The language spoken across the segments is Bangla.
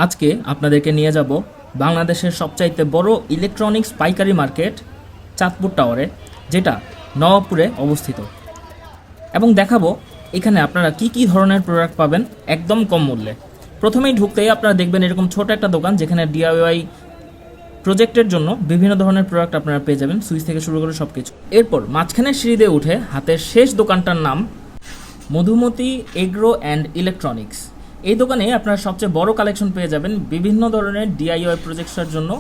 আজকে আপনাদেরকে নিয়ে যাব বাংলাদেশের সবচাইতে বড় ইলেকট্রনিক্স পাইকারি মার্কেট চাঁদপুর টাওয়ারে, যেটা নবাবপুরে অবস্থিত, এবং দেখাবো এখানে আপনারা কি কি ধরনের প্রোডাক্ট পাবেন একদম কম মূল্যে। প্রথমেই ঢুকতেই আপনারা দেখবেন এরকম ছোট একটা দোকান, যেখানে ডিআইওয়াই প্রজেক্টের জন্য বিভিন্ন ধরনের প্রোডাক্ট আপনারা পেয়ে যাবেন, সুইচ থেকে শুরু করে সব কিছু। এরপর মাঝখানের সিঁড়ি দিয়ে উঠে হাতের শেষ দোকানটার নাম মধুমতি এগ্রো অ্যান্ড ইলেকট্রনিক্স। এই দোকানে আপনারা সবচেয়ে বড় কালেকশন পেয়ে যাবেন বিভিন্ন ধরনের ডিআইওয়াই প্রজেক্টসের জন্য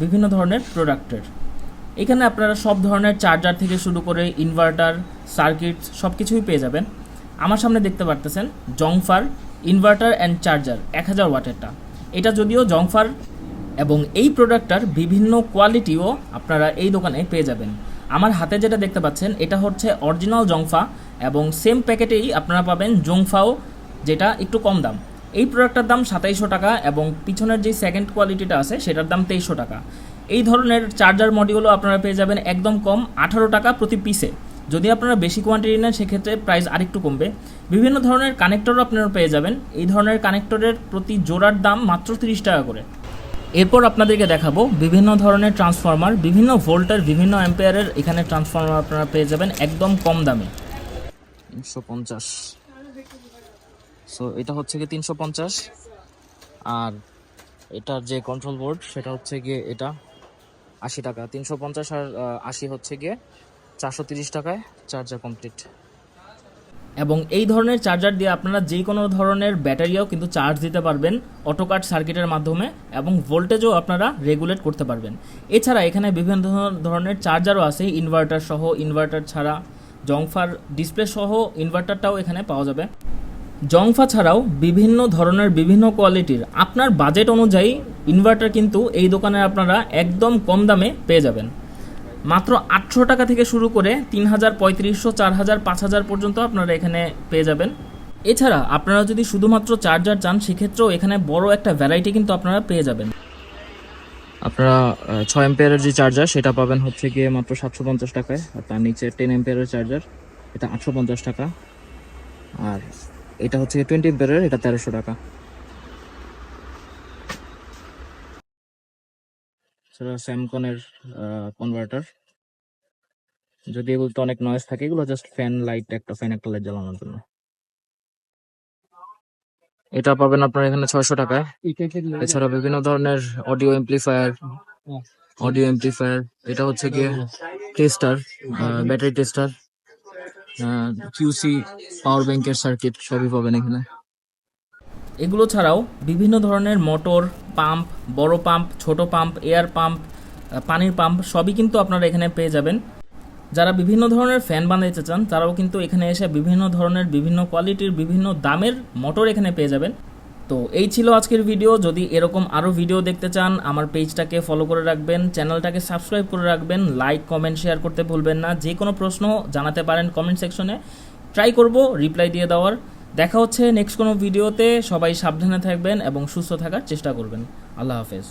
বিভিন্ন ধরনের প্রোডাক্টের। এখানে আপনারা সব ধরনের চার্জার থেকে শুরু করে ইনভার্টার, সার্কিট সব কিছুই পেয়ে যাবেন। আমার সামনে দেখতে পারতেছেন জংফার ইনভার্টার অ্যান্ড চার্জার 1000 ওয়াটেরটা। এটা যদিও জংফার, এবং এই প্রোডাক্টটার বিভিন্ন কোয়ালিটিও আপনারা এই দোকানে পেয়ে যাবেন। আমার হাতে যেটা দেখতে পাচ্ছেন এটা হচ্ছে অরিজিনাল জংফা, এবং সেম প্যাকেটেই আপনারা পাবেন জংফাও, যেটা একটু কম দাম। এই প্রোডাক্টটার দাম 2700 টাকা, এবং পিছনের যে সেকেন্ড কোয়ালিটিটা আছে সেটার দাম 2300 টাকা। এই ধরনের চার্জার মডিউলও আপনারা পেয়ে যাবেন একদম কম 18 টাকা প্রতি পিসে। যদি আপনারা বেশি কোয়ান্টিটি নেন সেক্ষেত্রে প্রাইস আরেকটু কমবে। বিভিন্ন ধরনের কানেক্টরও আপনারা পেয়ে যাবেন। এই ধরনের কানেক্টরের প্রতি জোড়ার দাম মাত্র 30 টাকা করে। এরপর আপনাদেরকে দেখাবো বিভিন্ন ধরনের ট্রান্সফরমার, বিভিন্ন ভোল্টের, বিভিন্ন অ্যাম্পিয়ারের এখানে ট্রান্সফরমার আপনারা পেয়ে যাবেন একদম কম দামে। 350। সো এটা হচ্ছে গিয়ে 350, আর এটার যে কন্ট্রোল বোর্ড সেটা হচ্ছে গিয়ে এটা 80 টাকা। 350 আর 80 হচ্ছে গিয়ে 430 টাকায় চার্জার কমপ্লিট। এবং এই ধরনের চার্জার দিয়ে আপনারা যে কোনো ধরনের ব্যাটারিও কিন্তু চার্জ দিতে পারবেন অটোকাট সার্কিটের মাধ্যমে, এবং ভোল্টেজও আপনারা রেগুলেট করতে পারবেন। এছাড়া এখানে বিভিন্ন ধরনের চার্জারও আছে, ইনভার্টার সহ, ইনভার্টার ছাড়া, জংফার ডিসপ্লে সহ ইনভার্টারটাও এখানে পাওয়া যাবে। জংফা ছাড়াও বিভিন্ন ধরনের বিভিন্ন কোয়ালিটির আপনার বাজেট অনুযায়ী ইনভার্টার কিন্তু এই দোকানে আপনারা একদম কম দামে পেয়ে যাবেন। মাত্র 800 টাকা থেকে শুরু করে 3000, 3500, 4000, 5000 পর্যন্ত আপনারা এখানে পেয়ে যাবেন। এছাড়া আপনারা যদি শুধুমাত্র চার্জার চান সেক্ষেত্রেও এখানে বড় একটা ভ্যারাইটি কিন্তু আপনারা পেয়ে যাবেন। আপনারা 6 এম্পিয়ারের যে চার্জার সেটা পাবেন হচ্ছে গিয়ে মাত্র 750 টাকায়, আর তার নিচে 10 এম্পিয়ারের চার্জার এটা 850 টাকা, আর এটা হচ্ছে 20 এম্পিয়ারের, এটা 1300 টাকা। সেটা স্যামসংয়ের কনভার্টার। যদি এগুলোতে অনেক নয়েজ থাকে, এগুলো জাস্ট ফ্যান একটা লাইট জ্বালানোর জন্য। এটা পাবেন আপনারা এখানে 600 টাকায়। এছাড়া বিভিন্ন ধরনের অডিও এমপ্লিফায়ার, এটা হচ্ছে গিয়ে টেস্টার, ব্যাটারি টেস্টার, কিউসি, পাওয়ার ব্যাংকের সার্কিট সবই পাবেন এখানে। এগুলো ছাড়াও বিভিন্ন ধরনের মোটর, পাম্প, বড় পাম্প, ছোট পাম্প, এয়ার পাম্প, পানির পাম্প সবই কিন্তু আপনারা এখানে পেয়ে যাবেন। যারা বিভিন্ন ধরনের ফ্যান বানাইতে চান তারাও কিন্তু এখানে এসে বিভিন্ন ধরনের, বিভিন্ন কোয়ালিটির, বিভিন্ন দামের মোটর এখানে পেয়ে যাবেন। তো এই ছিল আজকের ভিডিও। যদি এরকম আরও ভিডিও দেখতে চান আমার পেজটাকে ফলো করে রাখবেন, চ্যানেলটাকে সাবস্ক্রাইব করে রাখবেন, লাইক, কমেন্ট, শেয়ার করতে ভুলবেন না। যে কোনো প্রশ্ন জানাতে পারেন কমেন্ট সেকশনে, ট্রাই করব রিপ্লাই দিয়ে দেওয়ার। দেখা হচ্ছে নেক্সট কোনো ভিডিওতে। সবাই সাবধানে থাকবেন এবং সুস্থ থাকার চেষ্টা করবেন। আল্লাহ হাফেজ।